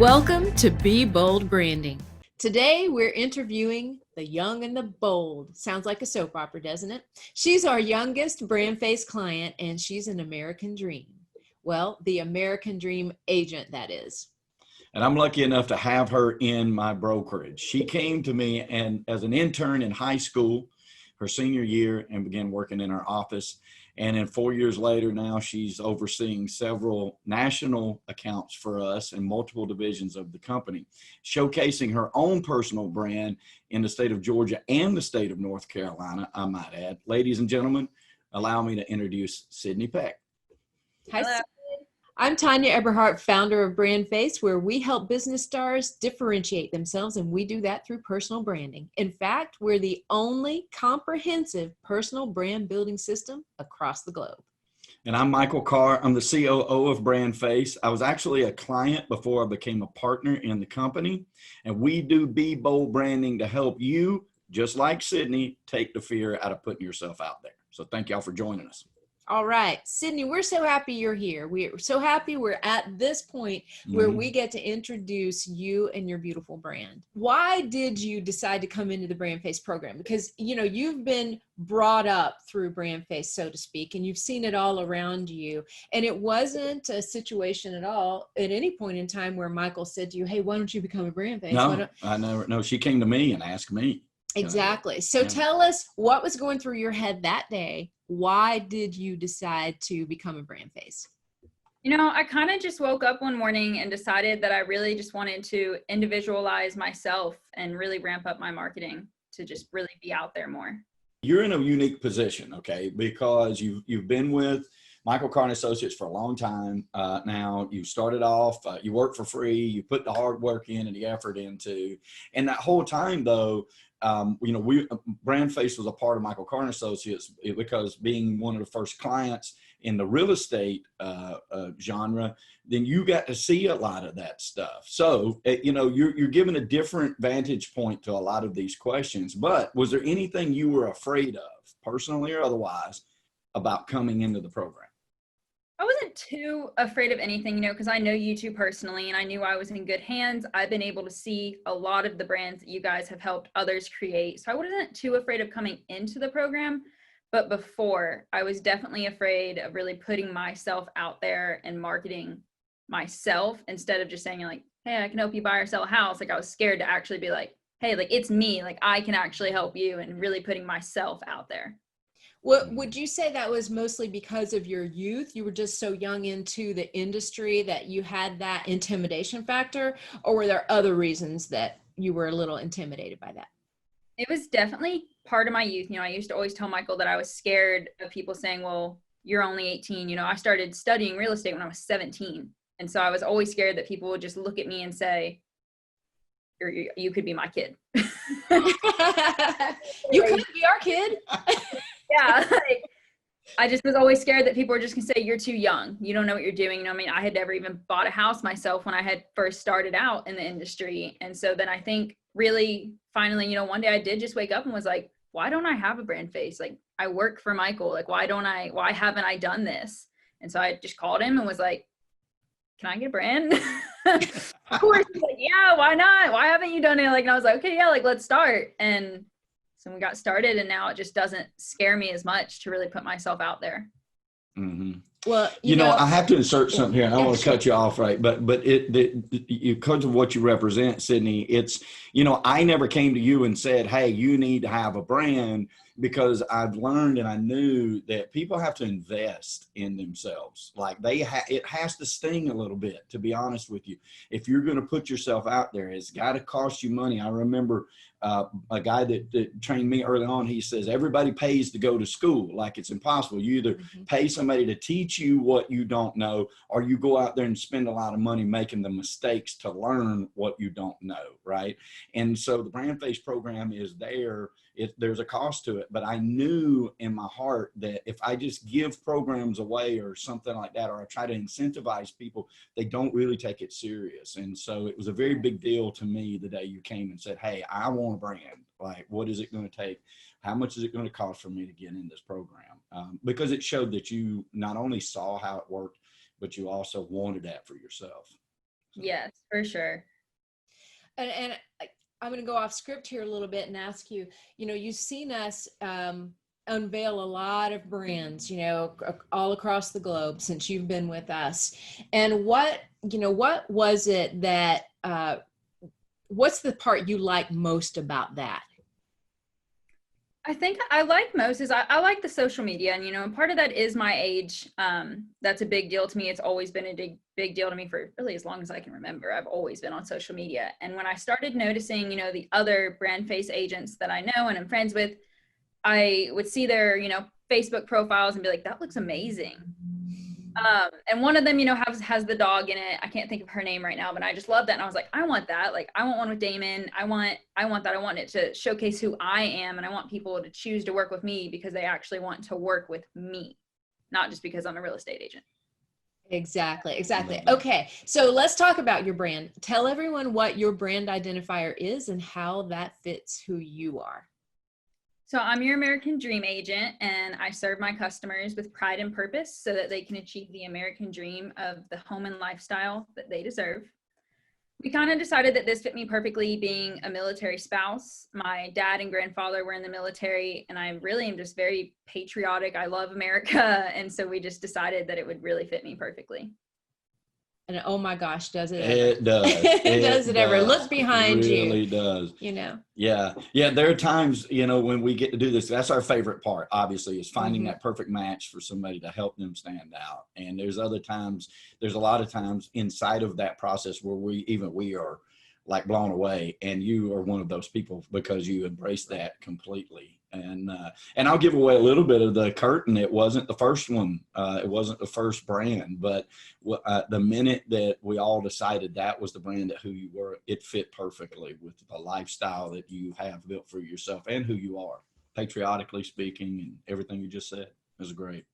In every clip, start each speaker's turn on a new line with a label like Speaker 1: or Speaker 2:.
Speaker 1: Welcome to Be Bold Branding. Today we're interviewing the young and the bold. Sounds like a soap opera, doesn't it? She's our youngest BrandFace client, and she's an American dream. Well, the American dream agent, that is.
Speaker 2: And I'm lucky enough to have her in my brokerage. She came to me and as an intern in high school, her senior year, and began working in our office. And then 4 years later, now she's overseeing several national accounts for us in multiple divisions of the company, showcasing her own personal brand in the state of Georgia and the state of North Carolina, I might add. Ladies and gentlemen, allow me to introduce Sydney Peck.
Speaker 1: Hi, Sid. I'm Tanya Eberhardt, founder of BrandFace, where we help business stars differentiate themselves, and we do that through personal branding. In fact, we're the only comprehensive personal brand building system across the globe.
Speaker 2: And I'm Michael Carr. I'm the COO of BrandFace. I was actually a client before I became a partner in the company, and we do Be Bold Branding to help you, just like Sydney, take the fear out of putting yourself out there. So thank y'all for joining us.
Speaker 1: All right, Sydney, we're so happy you're here. We're so happy we're at this point where we get to introduce you and your beautiful brand. Why did you decide to come into the BrandFace program? Because, you know, you've been brought up through BrandFace, so to speak, and you've seen it all around you. And it wasn't a situation at all at any point in time where Michael said to you, hey, why don't you become a BrandFace?
Speaker 2: No, I never. No, she came to me and asked me.
Speaker 1: Exactly. So tell us what was going through your head that day. Why did you decide to become a BrandFace?
Speaker 3: You know, I kind of just woke up one morning and decided that I really just wanted to individualize myself and really ramp up my marketing to just really be out there more.
Speaker 2: You're in a unique position, okay, because you've been with Michael Carr Associates for a long time now. You started off, you worked for free, you put the hard work in and the effort into, and that whole time though, you know, BrandFace was a part of Michael Carr Associates because being one of the first clients in the real estate genre, then you got to see a lot of that stuff. So, you know, you're given a different vantage point to a lot of these questions. But was there anything you were afraid of, personally or otherwise, about coming into the program?
Speaker 3: I wasn't too afraid of anything, you know, because I know you two personally, and I knew I was in good hands. I've been able to see a lot of the brands that you guys have helped others create. So I wasn't too afraid of coming into the program. But before, I was definitely afraid of really putting myself out there and marketing myself instead of just saying like, hey, I can help you buy or sell a house. Like I was scared to actually be like, hey, like it's me, like I can actually help you, and really putting myself out there.
Speaker 1: What would you say that was mostly because of your youth? You were just so young into the industry that you had that intimidation factor, or were there other reasons that you were a little intimidated by that?
Speaker 3: It was definitely part of my youth. You know, I used to always tell Michael that I was scared of people saying, well, you're only 18. You know, I started studying real estate when I was 17. And so I was always scared that people would just look at me and say, you could be my kid.
Speaker 1: You could be our kid.
Speaker 3: Yeah. Like, I just was always scared that people were just gonna say, you're too young. You don't know what you're doing. You know, I mean, I had never even bought a house myself when I had first started out in the industry. And so then I think really finally, you know, one day I did just wake up and was like, why don't I have a BrandFace? Like I work for Michael. Like, why haven't I done this? And so I just called him and was like, can I get a brand? Of course. He's like, yeah, why not? Why haven't you done it? Like, and I was like, okay, yeah, like let's start. And so we got started, and now it just doesn't scare me as much to really put myself out there.
Speaker 2: Mm-hmm.
Speaker 1: Well,
Speaker 2: you know, I have to insert something here. I don't want to cut you off, right? But because of what you represent, Sydney, it's, you know, I never came to you and said, hey, you need to have a brand, because I've learned and I knew that people have to invest in themselves. Like it has to sting a little bit, to be honest with you. If you're going to put yourself out there, it's got to cost you money. I remember a guy that trained me early on, he says, everybody pays to go to school. Like it's impossible. You either pay somebody to teach you what you don't know, or you go out there and spend a lot of money making the mistakes to learn what you don't know, right? And so the BrandFace program is there. There's a cost to it, but I knew in my heart that if I just give programs away or something like that, or I try to incentivize people, they don't really take it serious. And so it was a very big deal to me the day you came and said, hey, I want a brand. Like, what is it going to take? How much is it going to cost for me to get in this program? Because it showed that you not only saw how it worked, but you also wanted that for yourself.
Speaker 3: Yes, for sure.
Speaker 1: And I'm going to go off script here a little bit and ask you, you've seen us unveil a lot of brands, all across the globe since you've been with us. And what was it that, what's the part you like most about that?
Speaker 3: I think I like most is I like the social media, and part of that is my age. That's a big deal to me. It's always been a big deal to me for really as long as I can remember. I've always been on social media. And when I started noticing, the other BrandFace agents that I know and I'm friends with, I would see their, Facebook profiles and be like, that looks amazing. And one of them, has the dog in it. I can't think of her name right now, but I just love that. And I was like, I want that. Like, I want one with Damon. I want that. I want it to showcase who I am. And I want people to choose to work with me because they actually want to work with me, not just because I'm a real estate agent.
Speaker 1: Exactly. Okay. So let's talk about your brand. Tell everyone what your brand identifier is and how that fits who you are.
Speaker 3: So I'm your American Dream agent, and I serve my customers with pride and purpose so that they can achieve the American dream of the home and lifestyle that they deserve. We kind of decided that this fit me perfectly being a military spouse. My dad and grandfather were in the military, and I really am just very patriotic. I love America. And so we just decided that it would really fit me perfectly.
Speaker 1: And oh my gosh, does it ever?
Speaker 2: It does.
Speaker 1: It does it ever. Look behind you.
Speaker 2: It really does.
Speaker 1: Yeah.
Speaker 2: There are times, when we get to do this, that's our favorite part, obviously, is finding that perfect match for somebody to help them stand out. And there's a lot of times inside of that process where we are like blown away, and you are one of those people because you embrace that completely. And I'll give away a little bit of the curtain. It wasn't the first one. It wasn't the first brand, but the minute that we all decided that was the brand that who you were, it fit perfectly with the lifestyle that you have built for yourself and who you are, patriotically speaking, and everything you just said. It was great.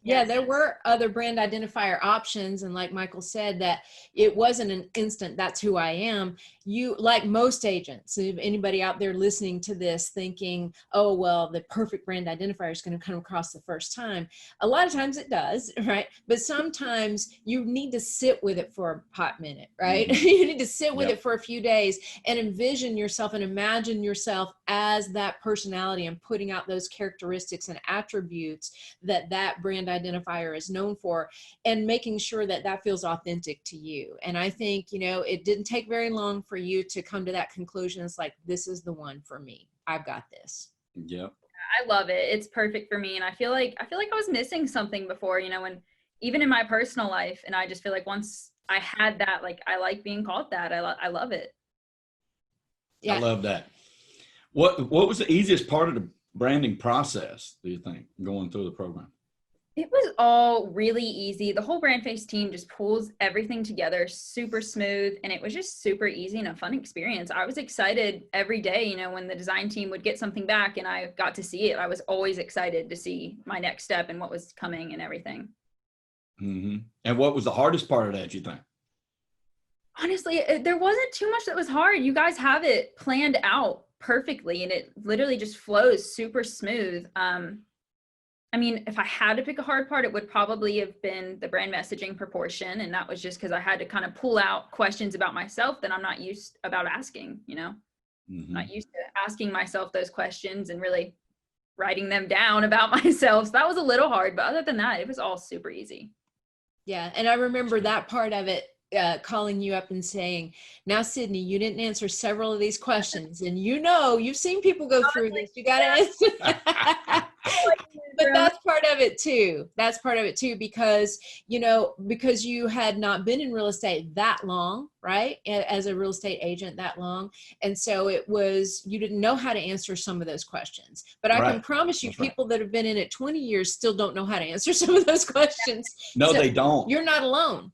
Speaker 1: Yeah, there were other brand identifier options. And like Michael said, that it wasn't an instant, that's who I am. You, like most agents, if anybody out there listening to this thinking, oh, well, the perfect brand identifier is going to come across the first time. A lot of times it does, right? But sometimes you need to sit with it for a hot minute, right? Mm-hmm. You need to sit with it for a few days and envision yourself and imagine yourself as that personality and putting out those characteristics and attributes that brand identifier is known for, and making sure that feels authentic to you. And I think, it didn't take very long for you to come to that conclusion. It's like, this is the one for me. I've got this.
Speaker 2: Yep.
Speaker 3: I love it. It's perfect for me. And I feel like I was missing something before, when even in my personal life. And I just feel like once I had that, like, I like being called that. I love it.
Speaker 2: Yeah. I love that. What was the easiest part of the branding process, do you think, going through the program?
Speaker 3: It was all really easy. The whole BrandFace team just pulls everything together super smooth, and it was just super easy and a fun experience. I was excited every day, when the design team would get something back and I got to see it. I was always excited to see my next step and what was coming and everything.
Speaker 2: Mm-hmm. And what was the hardest part of that, you think?
Speaker 3: Honestly, there wasn't too much that was hard. You guys have it planned out perfectly, and it literally just flows super smooth. I mean, if I had to pick a hard part, it would probably have been the brand messaging proportion. And that was just because I had to kind of pull out questions about myself that I'm not used about asking, Mm-hmm. Not used to asking myself those questions and really writing them down about myself. So that was a little hard, but other than that, it was all super easy.
Speaker 1: Yeah. And I remember that part of it, calling you up and saying, now, Sydney, you didn't answer several of these questions. And you've seen people go through this. You got to answer. But that's part of it too. That's part of it too, because you had not been in real estate that long, right? As a real estate agent that long. And so you didn't know how to answer some of those questions. But I can promise you, people that have been in it 20 years still don't know how to answer some of those questions.
Speaker 2: No, they don't.
Speaker 1: You're not alone.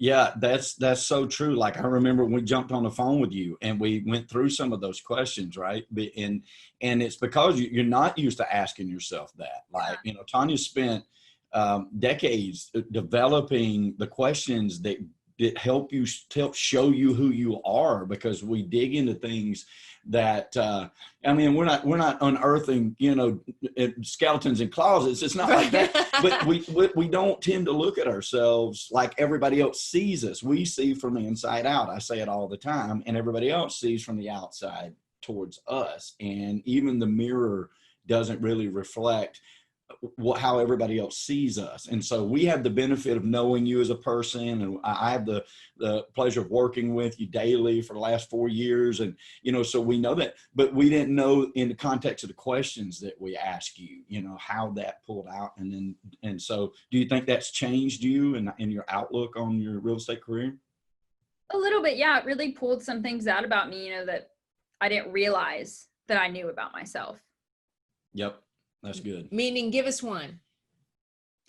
Speaker 2: Yeah, that's so true. Like, I remember when we jumped on the phone with you and we went through some of those questions, right? And it's because you're not used to asking yourself that. Like, Tanya spent decades developing the questions that that help show you who you are, because we dig into things that I mean, we're not unearthing, you know, skeletons in closets. It's not like that. But we don't tend to look at ourselves like everybody else sees us. We see from the inside out. I say it all the time, and everybody else sees from the outside towards us. And even the mirror doesn't really reflect how everybody else sees us. And so we have the benefit of knowing you as a person, and I have the pleasure of working with you daily for the last 4 years. And, you know, so we know that, but we didn't know in the context of the questions that we ask you, you know, how that pulled out. And so do you think that's changed you and your outlook on your real estate career?
Speaker 3: A little bit. Yeah. It really pulled some things out about me, you know, that I didn't realize that I knew about myself.
Speaker 2: Yep. That's good.
Speaker 1: Meaning, give us one.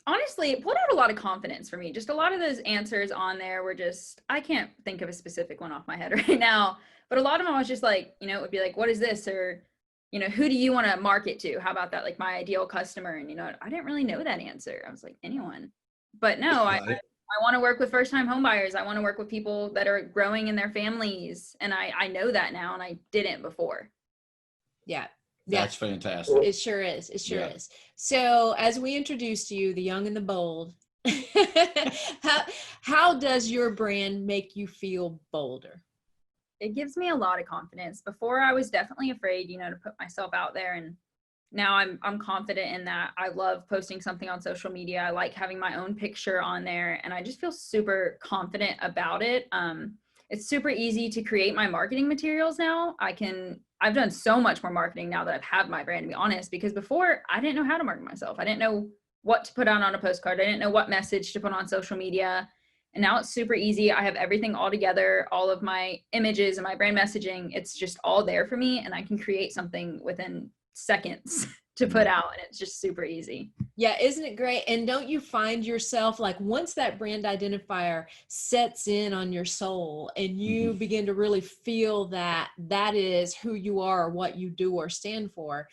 Speaker 3: Honestly, it pulled out a lot of confidence for me. Just a lot of those answers on there were just, I can't think of a specific one off my head right now, but a lot of them I was just like, you know, it would be like, what is this? Or, you know, who do you want to market to? How about that? Like my ideal customer. And, you know, I didn't really know that answer. I was like, anyone. But no, I want to work with first-time home buyers. I want to work with people that are growing in their families. And I know that now, and I didn't before.
Speaker 1: Yeah.
Speaker 2: That's fantastic.
Speaker 1: It sure is. It sure is. So as we introduced you, the young and the bold, how does your brand make you feel bolder?
Speaker 3: It gives me a lot of confidence. Before I was definitely afraid, you know, to put myself out there. And now I'm confident in that. I love posting something on social media. I like having my own picture on there, and I just feel super confident about it. It's super easy to create my marketing materials now. I've done so much more marketing now that I've had my brand, to be honest, because before I didn't know how to market myself. I didn't know what to put on a postcard. I didn't know what message to put on social media. And now it's super easy. I have everything all together, all of my images and my brand messaging. It's just all there for me, and I can create something within seconds to put out, and it's just super easy.
Speaker 1: Yeah, isn't it great? And don't you find yourself, like, once that brand identifier sets in on your soul and you begin to really feel that that is who you are, what you do or stand for,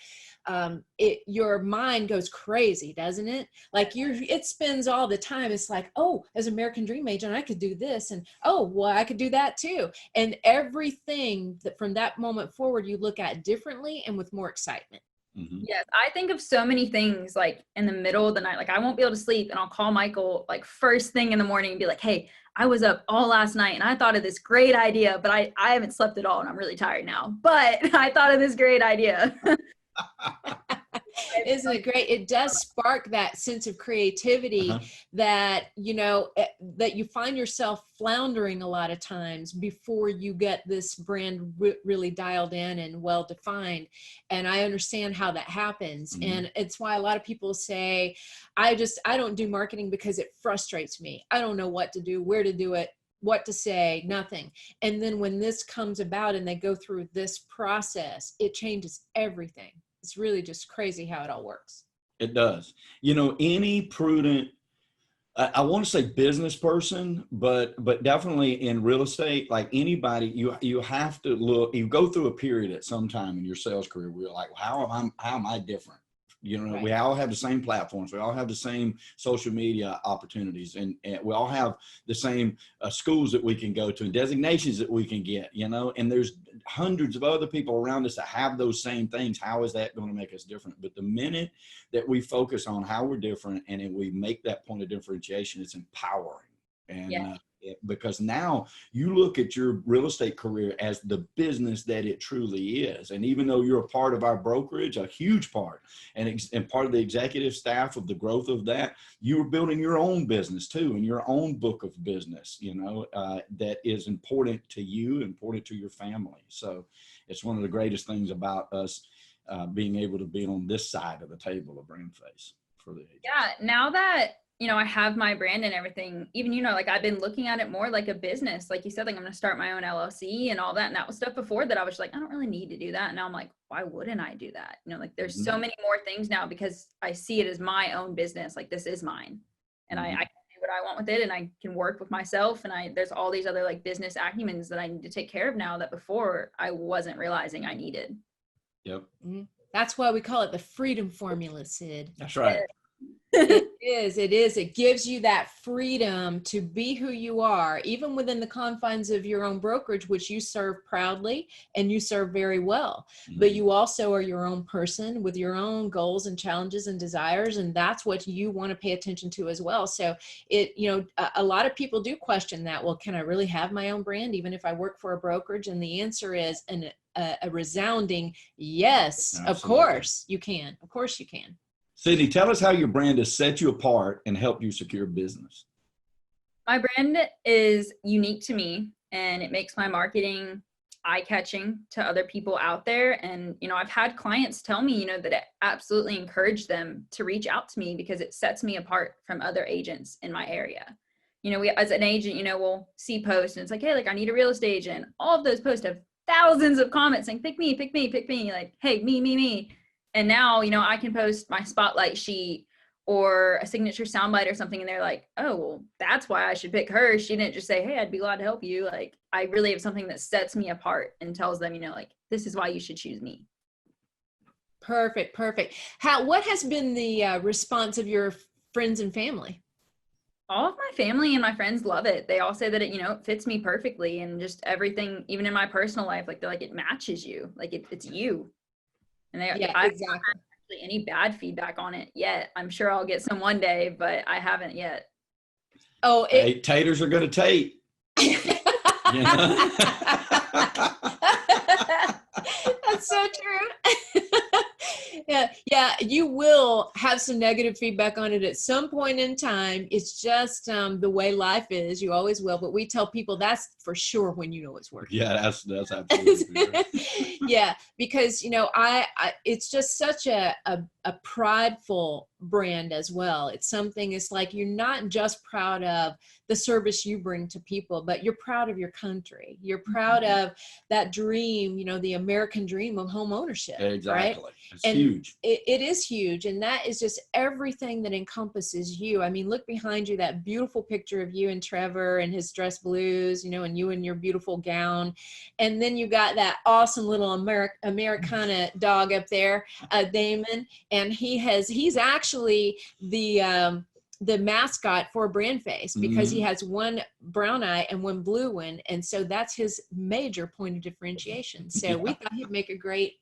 Speaker 1: your mind goes crazy, doesn't it? Like it spins all the time. It's like, oh, as American Dream agent, I could do this, and oh, well, I could do that too. And everything that from that moment forward, you look at differently and with more excitement.
Speaker 3: Yes, I think of so many things like in the middle of the night. Like I won't be able to sleep, and I'll call Michael like first thing in the morning and be like, hey, I was up all last night and I thought of this great idea, but I haven't slept at all and I'm really tired now. But I thought of this great idea.
Speaker 1: Isn't it great? It does spark that sense of creativity that, you know, that you find yourself floundering a lot of times before you get this brand really dialed in and well defined. And I understand how that happens. And it's why a lot of people say, I don't do marketing because it frustrates me. I don't know what to do, where to do it, what to say, nothing. And then when this comes about and they go through this process, it changes everything. It's really just crazy how it all works.
Speaker 2: It does. You know, any prudent, I want to say business person, but definitely in real estate, like anybody, you have to look, you go through a period at some time in your sales career where you're like, how am I different? You know, right. We all have the same platforms. We all have the same social media opportunities, and we all have the same schools that we can go to and designations that we can get, you know, and there's hundreds of other people around us that have those same things. How is that going to make us different? But the minute that we focus on how we're different and we make that point of differentiation, it's empowering. And because now you look at your real estate career as the business that it truly is. And even though you're a part of our brokerage, a huge part, and part of the executive staff of the growth of that, you're building your own business too, and your own book of business, you know, that is important to you, important to your family. So it's one of the greatest things about us being able to be on this side of the table of BrandFace for the agents.
Speaker 3: Yeah, now that, you know, I have my brand and everything, even, you know, like I've been looking at it more like a business. Like you said, like I'm going to start my own LLC and all that. And that was stuff before that I was like, I don't really need to do that. And now I'm like, why wouldn't I do that? You know, like there's so many more things now because I see it as my own business. Like this is mine, and I can do what I want with it, and I can work with myself. And there's all these other like business acumens that I need to take care of now that before I wasn't realizing I needed.
Speaker 2: Yep.
Speaker 1: That's why we call it the freedom formula, Sid.
Speaker 2: That's right.
Speaker 1: It is. It gives you that freedom to be who you are, even within the confines of your own brokerage, which you serve proudly and you serve very well. But you also are your own person with your own goals and challenges and desires. And that's what you want to pay attention to as well. So a lot of people do question that. Well, can I really have my own brand, even if I work for a brokerage? And the answer is a resounding yes.
Speaker 2: Absolutely.
Speaker 1: Of course you can. Of course you can.
Speaker 2: Sydney, tell us how your brand has set you apart and helped you secure business.
Speaker 3: My brand is unique to me, and it makes my marketing eye-catching to other people out there. And, I've had clients tell me, that it absolutely encouraged them to reach out to me because it sets me apart from other agents in my area. We, as an agent, we'll see posts and it's like, hey, like I need a real estate agent. All of those posts have thousands of comments saying, pick me, pick me, pick me. Like, hey, me. And now, I can post my spotlight sheet or a signature soundbite or something. And they're like, oh, well, that's why I should pick her. She didn't just say, hey, I'd be glad to help you. Like, I really have something that sets me apart and tells them, like, this is why you should choose me.
Speaker 1: Perfect. What has been the response of your friends and family?
Speaker 3: All of my family and my friends love it. They all say that it, it fits me perfectly, and just everything, even in my personal life, like they're like, it matches you. Like it's you. And I haven't actually any bad feedback on it yet. I'm sure I'll get some one day, but I haven't yet.
Speaker 1: Oh,
Speaker 2: hey, taters are going to tate.
Speaker 1: That's so true. Yeah, you will have some negative feedback on it at some point in time. It's just the way life is. You always will. But we tell people that's for sure when you know it's working.
Speaker 2: Yeah, that's absolutely right.
Speaker 1: Yeah, because I it's just such a prideful brand as well. It's something. It's like you're not just proud of the service you bring to people, but you're proud of your country. You're proud of that dream, the American dream of home ownership.
Speaker 2: Exactly.
Speaker 1: Right?
Speaker 2: It's huge.
Speaker 1: It is huge. And that is just everything that encompasses you. I mean, look behind you, that beautiful picture of you and Trevor and his dress blues, and you in your beautiful gown. And then you got that awesome little Americana dog up there, Damon. And he's actually the mascot for BrandFace because he has one brown eye and one blue one. And so that's his major point of differentiation. So we thought he'd make a great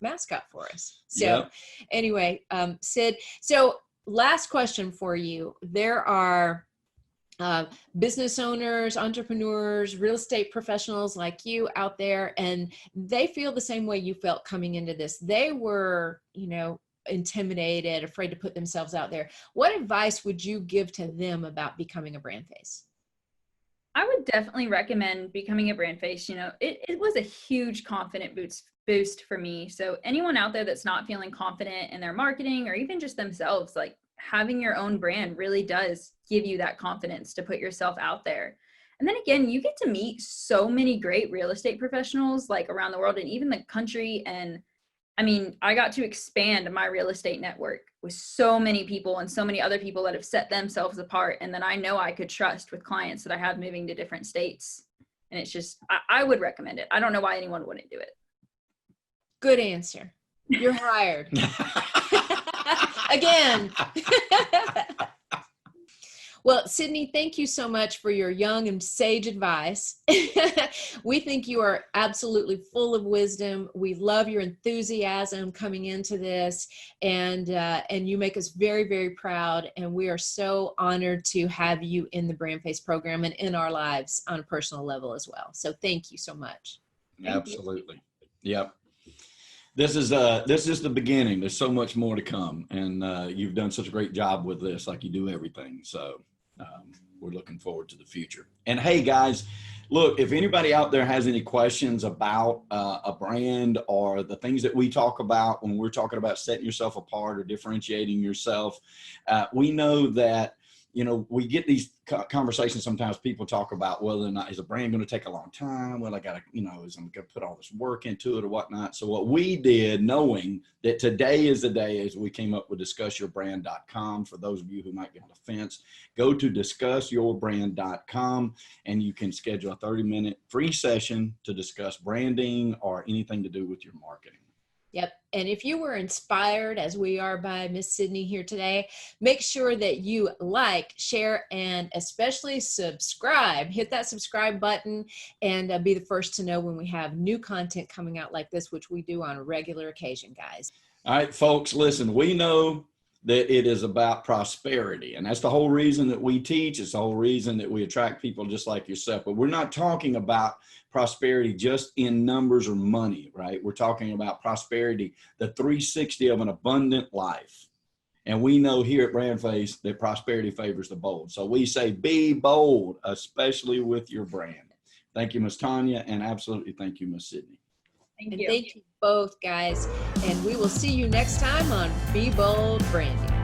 Speaker 1: mascot for us. So anyway, Sid, so last question for you. There are business owners, entrepreneurs, real estate professionals like you out there, and they feel the same way you felt coming into this. They were, intimidated, afraid to put themselves out there. What advice would you give to them about becoming a brand face?
Speaker 3: I would definitely recommend becoming a brand face. It was a huge confident boost for me. So anyone out there that's not feeling confident in their marketing or even just themselves, like having your own brand really does give you that confidence to put yourself out there. And then again, you get to meet so many great real estate professionals like around the world and even the country. And I mean, I got to expand my real estate network with so many people and so many other people that have set themselves apart and that I know I could trust with clients that I have moving to different states. And it's just, I would recommend it. I don't know why anyone wouldn't do it.
Speaker 1: Good answer. You're hired. Again. Well, Sydney, thank you so much for your young and sage advice. We think you are absolutely full of wisdom. We love your enthusiasm coming into this, and you make us very, very proud. And we are so honored to have you in the BrandFace program and in our lives on a personal level as well. So thank you so much.
Speaker 2: Absolutely. Yep. This is the beginning. There's so much more to come, and you've done such a great job with this, like you do everything. So we're looking forward to the future. And hey, guys, look, if anybody out there has any questions about a brand or the things that we talk about when we're talking about setting yourself apart or differentiating yourself, we know that we get these conversations. Sometimes people talk about whether or not is a brand going to take a long time? Well, I got to, is I'm going to put all this work into it or whatnot. So what we did, knowing that today is the day, is we came up with discussyourbrand.com. For those of you who might be on the fence, go to discussyourbrand.com and you can schedule a 30-minute free session to discuss branding or anything to do with your marketing.
Speaker 1: Yep. And if you were inspired, as we are by Miss Sydney here today, make sure that you like, share, and especially subscribe. Hit that subscribe button and be the first to know when we have new content coming out like this, which we do on a regular occasion, guys.
Speaker 2: All right, folks, listen, we know that it is about prosperity. And that's the whole reason that we teach. It's the whole reason that we attract people just like yourself. But we're not talking about prosperity just in numbers or money, right? We're talking about prosperity, the 360 of an abundant life. And we know here at BrandFace that prosperity favors the bold. So we say be bold, especially with your brand. Thank you, Ms. Tanya, and absolutely thank you, Ms. Sydney.
Speaker 3: Thank
Speaker 1: And
Speaker 3: you.
Speaker 1: thank you both, guys. And we will see you next time on Be Bold Branding.